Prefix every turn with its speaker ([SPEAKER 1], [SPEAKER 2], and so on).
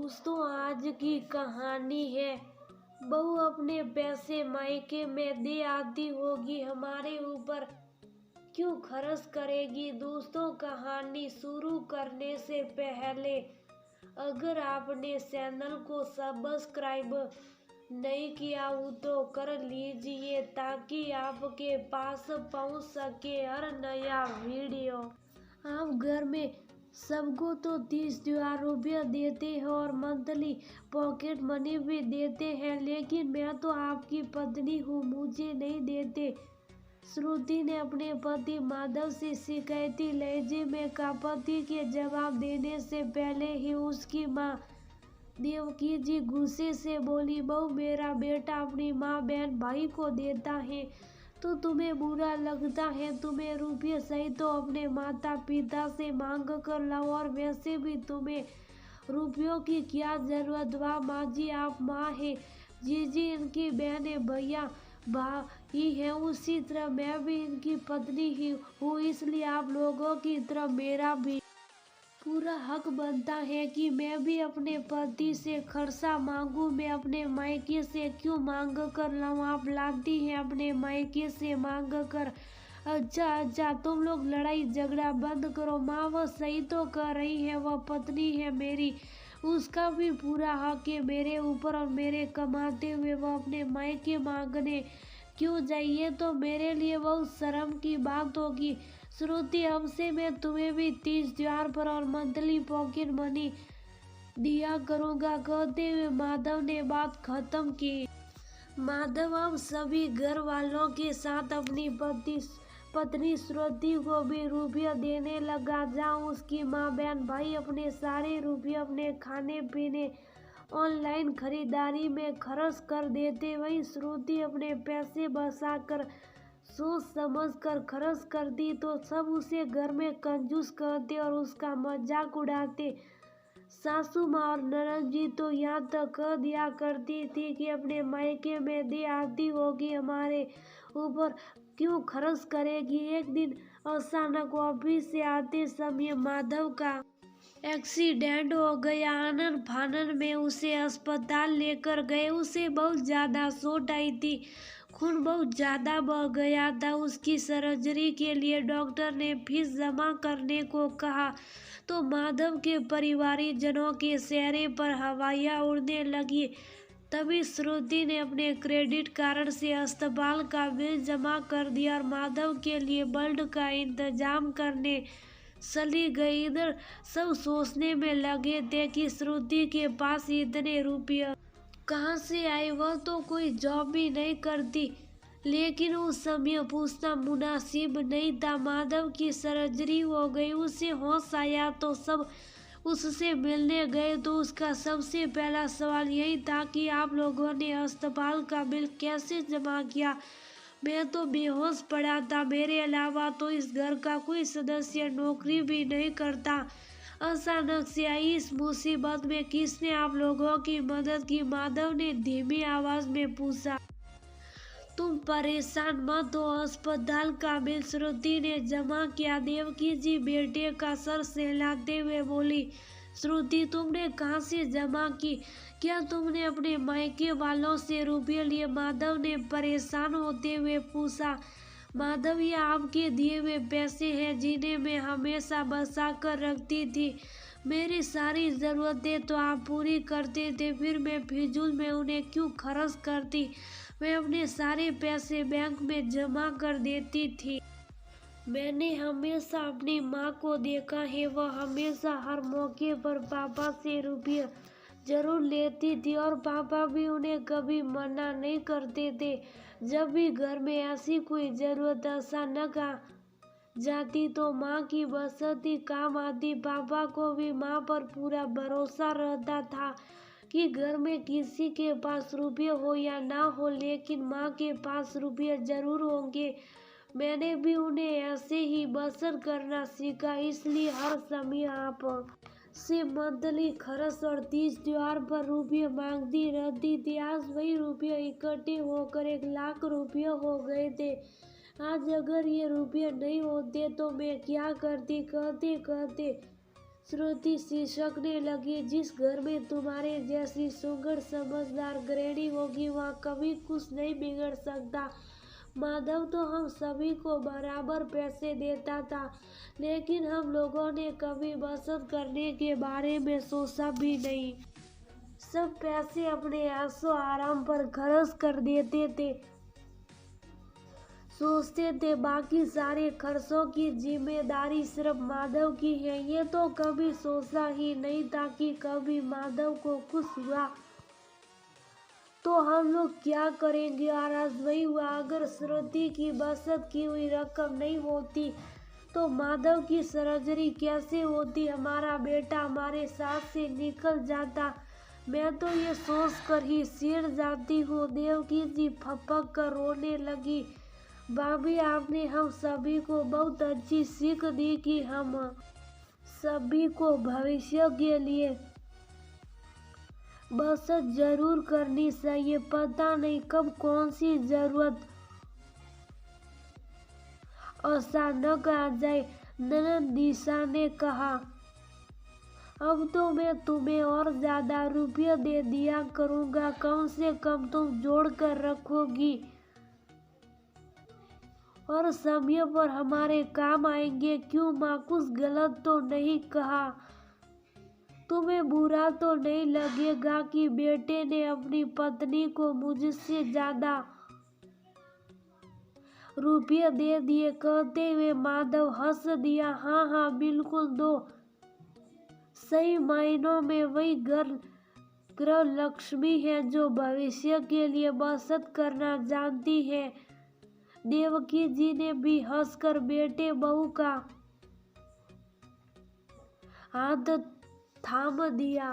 [SPEAKER 1] दोस्तों, आज की कहानी है बहू अपने पैसे मायके में दे आती होगी, हमारे ऊपर क्यों खर्च करेगी। दोस्तों, कहानी शुरू करने से पहले अगर आपने चैनल को सब्सक्राइब नहीं किया हो तो कर लीजिए ताकि आपके पास पहुंच सके हर नया वीडियो। आप घर में सबको तो 30,000 रुपया देते हैं और मंथली पॉकेट मनी भी देते हैं, लेकिन मैं तो आपकी पत्नी हूँ, मुझे नहीं देते। श्रुति ने अपने पति माधव से शिकायती लहजे में कहा। पति के जवाब देने से पहले ही उसकी माँ देवकी जी गुस्से से बोली, बहू, मेरा बेटा अपनी माँ बहन भाई को देता है तो तुम्हें बुरा लगता है। तुम्हें रुपये सही तो अपने माता पिता से मांग कर लाओ, और वैसे भी तुम्हें रुपयों की क्या जरूरत। वाह माँ जी, आप माँ है, जीजी इनकी बहन है, भैया भाई है, उसी तरह मैं भी इनकी पत्नी ही हूँ, इसलिए आप लोगों की तरह मेरा भी पूरा हक बनता है कि मैं भी अपने पति से खर्चा मांगू। मैं अपने मायके से क्यों मांग कर लाऊं? आप लाती हैं अपने मायके से मांग कर। अच्छा, तुम लोग लड़ाई झगड़ा बंद करो। माँ वो सही तो कर रही है, वह पत्नी है मेरी, उसका भी पूरा हक है मेरे ऊपर, और मेरे कमाते हुए वो अपने मायके मांगने क्यों जाइए तो मेरे लिए बहुत शर्म की बात होगी। श्रुति, अब से मैं तुम्हें भी 30,000 पर और मंथली पॉकेट मनी दिया करूँगा, कहते हुए माधव ने बात खत्म की। माधव अब सभी घर वालों के साथ अपनी पत्नी श्रुति को भी रुपया देने लगा। जहाँ उसकी माँ बहन भाई अपने सारे रुपये अपने खाने पीने ऑनलाइन खरीदारी में खर्च कर देते, वहीं श्रुति अपने पैसे बचाकर सोच समझ कर खर्च करती तो सब उसे घर में कंजूस कहते और उसका मजाक उड़ाते। सासू माँ और ननद जी तो यहाँ तक कह दिया करती थी कि अपने मायके में दे आती होगी, हमारे ऊपर क्यों खर्च करेगी। एक दिन अचानक ऑफिस से आते समय माधव का एक्सीडेंट हो गया। आनन फानन में उसे अस्पताल लेकर गए। उसे बहुत ज़्यादा चोट आई थी, खून बहुत ज़्यादा बह गया था। उसकी सर्जरी के लिए डॉक्टर ने फीस जमा करने को कहा तो माधव के परिवारजनों के चेहरे पर हवाइयाँ उड़ने लगी। तभी श्रुति ने अपने क्रेडिट कार्ड से अस्पताल का बिल जमा कर दिया और माधव के लिए ब्लड का इंतजाम करने चली गई। इधर सब सोचने में लगे थे कि श्रुति के पास इतने रुपये कहाँ से आए, वह तो कोई जॉब भी नहीं करती, लेकिन उस समय पूछना मुनासिब नहीं था। माधव की सर्जरी हो गई, उसे होश आया तो सब उससे मिलने गए तो उसका सबसे पहला सवाल यही था कि आप लोगों ने अस्पताल का बिल कैसे जमा किया। मैं तो बेहोश पड़ा था, मेरे अलावा तो इस घर का कोई सदस्य नौकरी भी नहीं करता। अचानक से आई इस मुसीबत में किसने आप लोगों की मदद की? माधव ने धीमी आवाज में पूछा। तुम परेशान मत हो, अस्पताल का बिल श्रुति ने जमा किया। देवकी जी बेटे का सर सहलाते हुए बोली, श्रुति तुमने कहाँ से जमा की? क्या तुमने अपने मायके वालों से रुपये लिए? माधव ने परेशान होते हुए पूछा। माधव, ये आपके दिए हुए पैसे हैं जिन्हें मैं हमेशा बचा कर रखती थी। मेरी सारी ज़रूरतें तो आप पूरी करते थे, फिर मैं फिजूल में उन्हें क्यों खर्च करती? मैं अपने सारे पैसे बैंक में जमा कर देती थी। मैंने हमेशा अपनी माँ को देखा है, वह हमेशा हर मौके पर पापा से रुपये जरूर लेती थी और पापा भी उन्हें कभी मना नहीं करते थे। जब भी घर में ऐसी कोई ज़रूरत अचानक आ जाती तो माँ की बचत काम आती। पापा को भी माँ पर पूरा भरोसा रहता था कि घर में किसी के पास रुपये हो या ना हो, लेकिन माँ के पास रुपये जरूर होंगे। मैंने भी उन्हें ऐसे ही बचत करना सीखा, इसलिए हर समय आप से मंथली खर्च और 30,000 पर रुपये मांगती रहती थी। आज वही रुपये इकट्ठे होकर 1,00,000 रुपये हो गए थे। आज अगर ये रुपये नहीं होते तो मैं क्या करती? कहते कहते श्रुति सिसकने लगी। जिस घर में तुम्हारे जैसी सुघड़ समझदार गृहिणी होगी वहाँ कभी कुछ नहीं बिगड़ सकता। माधव तो हम सभी को बराबर पैसे देता था, लेकिन हम लोगों ने कभी बचत करने के बारे में सोचा भी नहीं। सब पैसे अपने ऐशो आराम पर खर्च कर देते थे। सोचते थे बाकी सारे खर्चों की जिम्मेदारी सिर्फ माधव की है। ये तो कभी सोचा ही नहीं था कि कभी माधव को कुछ हुआ तो हम लोग क्या करेंगे। और आज वही हुआ। अगर श्रुति की बचत की हुई रकम नहीं होती तो माधव की सर्जरी कैसे होती। हमारा बेटा हमारे साथ से निकल जाता। मैं तो ये सोच कर ही सिर जाती हूँ। देवकी जी फपक कर रोने लगी। भाभी, आपने हम सभी को बहुत अच्छी सीख दी कि हम सभी को भविष्य के लिए बचत जरूर करनी चाहिए। पता नहीं कब कौन सी जरूरत अचानक आ जाए। ननद दिशा ने कहा, अब तो मैं तुम्हें और ज्यादा रुपये दे दिया करूँगा। कम से कम तुम जोड़ कर रखोगी और समय पर हमारे काम आएंगे। क्यों माँ, कुछ गलत तो नहीं कहा? तुम्हें बुरा तो नहीं लगेगा कि बेटे ने अपनी पत्नी को मुझसे ज्यादा रुपये दे दिए? कहते हुए माधव हंस दिया। हाँ हाँ बिल्कुल दो। सही मायनों में वही ग्रह लक्ष्मी है जो भविष्य के लिए बचत करना जानती है। देवकी जी ने भी हंसकर बेटे बहू का हाथ थाम दिया।